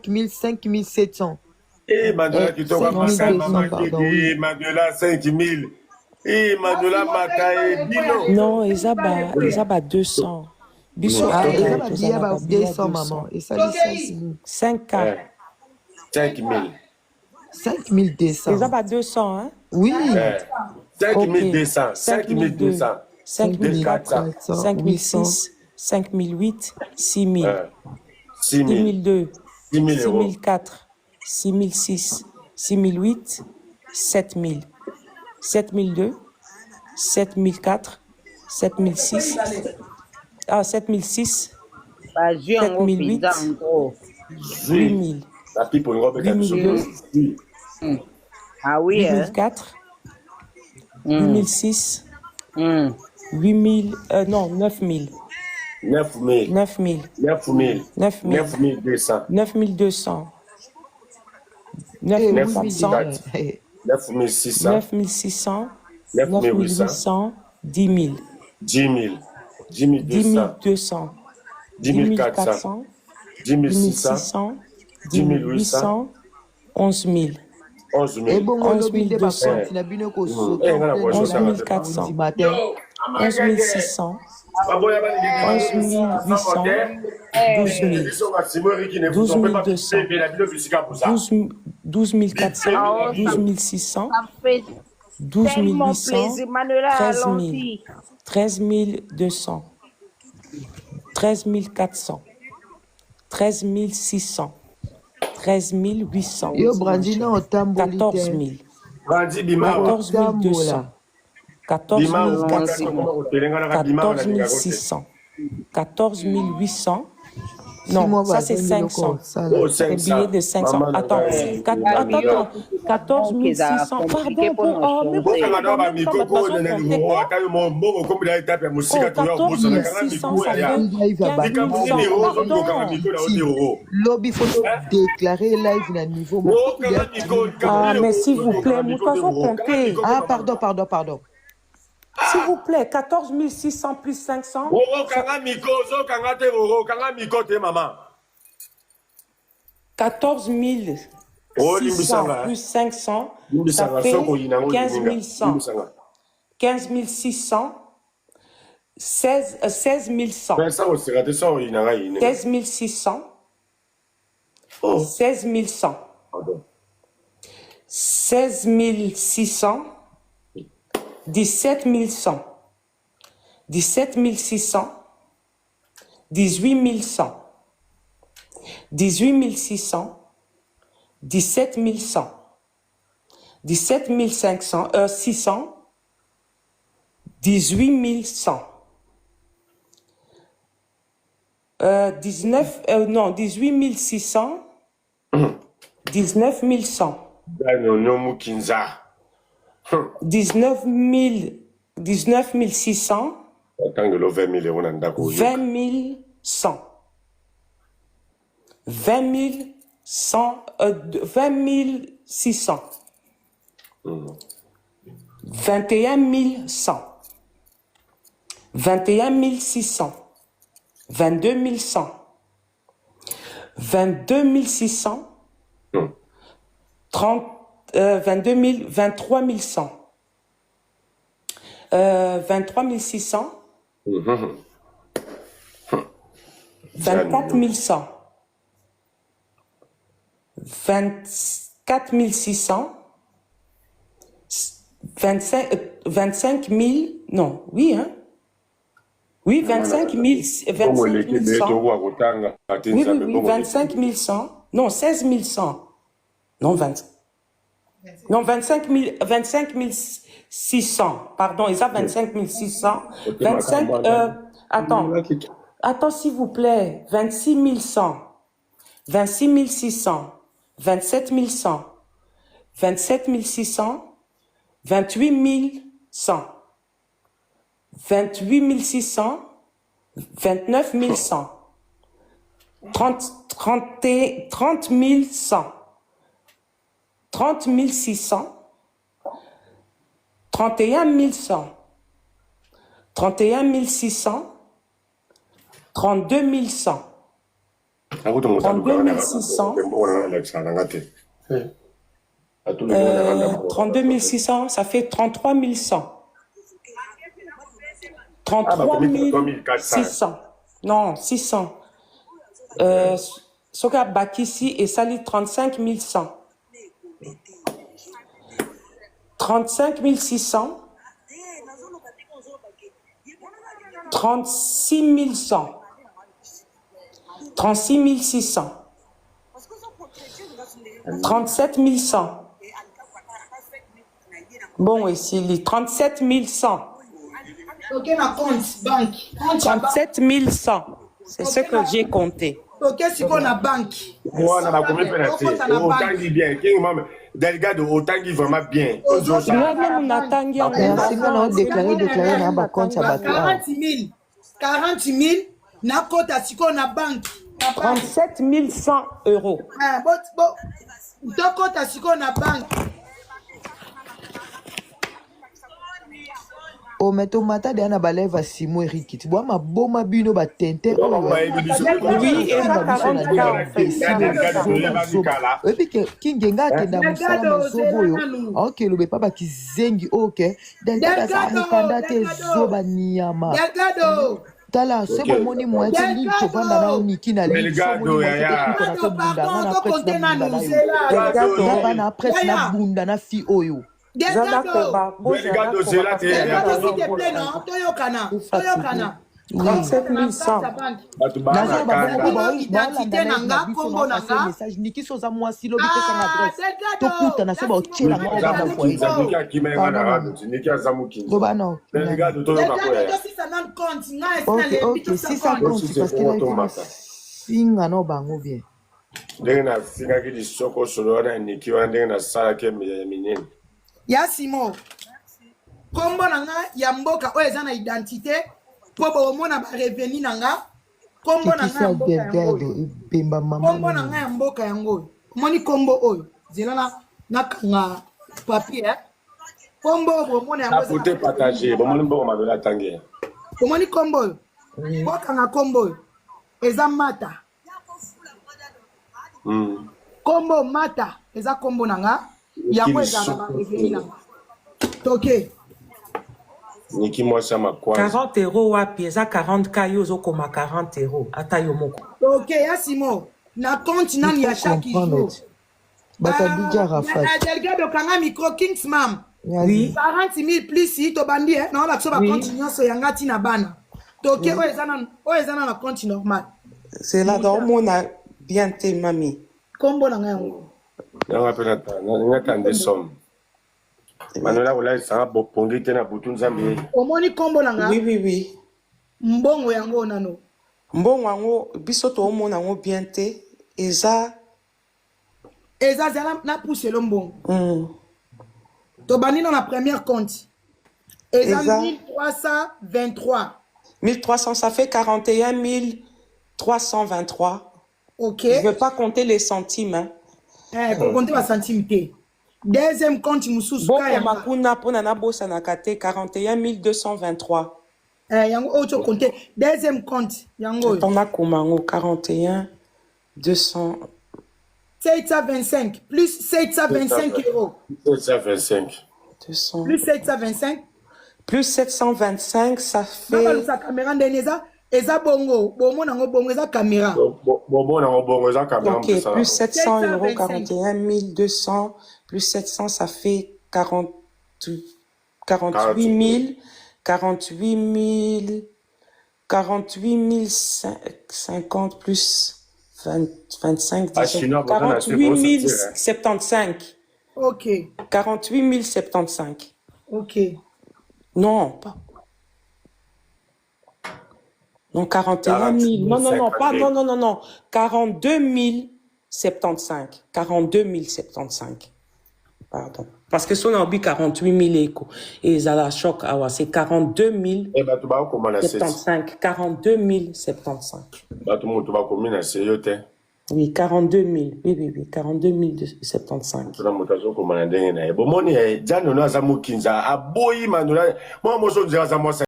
5700. Eh, Mandela, tu t'auras massacré, maman, pardon, qui dit, Mandela, 5000. Eh, Mandela, Matae, Bino. Non, Ezaba 200. Biso, Ah, Toka, eza Tozana, babia Babia 200 maman. 200. Et ça dit 5000. 5K. 5000. 5200. Ezaba 200, hein? Oui. 5200. 5200. 5200. 5004, 5006, 5008, 6000. 6002, 6004, 6006, 6008, 7000. 7002, 7004, 7006, 7006, 7008, 8000. 8002, Ah oui, 8004, 8006, 8000, non, 9000. 9000. 9000. 9000. 9200. 9200. 9400. 9600. 9600. 9800. 10 000. 10 000. 10 200. 200. 10 400. 10 600. 10 800. 11 000. 11 000. Et bon, 11 200. 11 400. 11 600. 11 800. 12 000. 12 200. 12 400. 12 600. 12 800. 13 000. 13 200. 13 400. 13 600. 13 800. Yo, Brandina, on 14 000. 14 200. 14 400. 14 600. 14 800. Non, ça c'est 500. Un billet de 500. Attends, 14 600. Pardon, oh, mais pourquoi 14 600, ça fait 15 000. Lobby, il faut déclarer live na niveau. Ah, mais s'il vous plaît, nous devons compter. Ah, pardon. S'il vous plaît, 14 600 plus 500. 14 600 plus 500, ça fait 15 100. 15 600. 16 100. 16 600. 16 100. 16 600. 17 100. 17 600. 18 100. 18 600. 17 100. 17 500. 600. 18 100. 18 600. 19 100. 19 600. 20 100. 20 100. 20 600. 21 100. 21 600. 22 100. 22 600. 23 100. 23 600. 24 100. 24 600. 25 000. Non, oui, hein? Oui, 25 100. Oui, 25 100. Non, 16 100. Non, 25 600. Pardon, ils ont 25 600. 25, attends, s'il vous plaît. 26 100. 26 600. 27 100. 27 600. 28 100. 28 600. 29 100. 30 100. 30 600. 31 100. 31 600. 32 100. 32 600. 32 600, ça fait 33 100. 33 600. Non, 600. Soka Bakissi et Sali 35 100. 35 600. 36 100. 36 600. 37 100. Bon, ici, les 37 100. Ok, ma compte, banque. 37 100. C'est ce que j'ai compté. Ok, si on a banque. On a combien de personnes? Autant qui bien. Delgado, autant qui vraiment bien. Merci, on a déclaré dans ma compte. 40 000. 40 000. Na compte à si on a banque. 37 100 euros. Bon, compte à si on a banque. O meto mata de ana baleva simo erikiti. Boa ma boma bino ba tente. Oui, et ça 40 et puis kingenga kenda musala mazobo yo. OK, lobe papa kizengi OK. Delgado sa kanda te zoba niyama. Delgado. Tala sebo moni mo ete li to banda na uniki na li. Delgado ya. Delgado na presse na bunda na fi oyo. Delgado, s'il te plaît, non? Toyokana. 37 100. Yasimo, kombo nanga ya mboka oyo eza na identité po bomona ba revenu nanga kombo nanga ya mboka yango kombo nanga ya mboka yango omoni kombo oyo zela na kanga papier kombo bomona yango za pote partager bomoni mbo madola tangi omoni kombo oyo mboka nga kombo oyo eza mata kombo mata eza kombo nanga yango eza na revenu nanga toke Niki moi ça ma quoi 40 euros wapi eza 40 kayo zokoma 40 euros ata yo moko. OK Yasimo na compte nani ya chaque jour. Batadija Rafat. Delgado kanga micro Kings mam. Oui. 40 000 plus to bandi na la so ba compte nyonso yanga tina bana. Toke o ezana na compte normal. C'est là dans mon bien te mami. Kombo na ngango. Na rappela ta na tande somme. Manuela wala ça bo pongi tena butu nzambe. Omoni kombo nanga. Oui. Mbongo yango nano. Mbongo yango biso to omona ngo bien te eza zala na pousse lo mbongo. To bani na première compte. Eza 1323. 1300 ça fait 41 323. OK. Je ne veux pas compter les centimes hein. Pour compter les centimes te. Deuxième compte mususu kaya makuna pona na bosa na kate 41 223. Yango auto compter deuxième compte yango. On a komango 41 200 725 plus 725 euros. 725. 200 plus 725 plus 725 ça fait sa caméra ndeneza eza bongo bomo nango bongo eza caméra. Bomo nango bongo eza caméra. OK, plus 700 euros 41 200 plus 700, ça fait 48 50 plus 25, 48 075. OK. 48 075. OK. Non, pas. Non, 41 000. Non, pas, non. 42 075. 42 075. Pardon. Parce que si on a oublié 48 000 échos, et ça la choc, c'est 42 075. 42 075. Oui, 42 000. Oui, 42 075.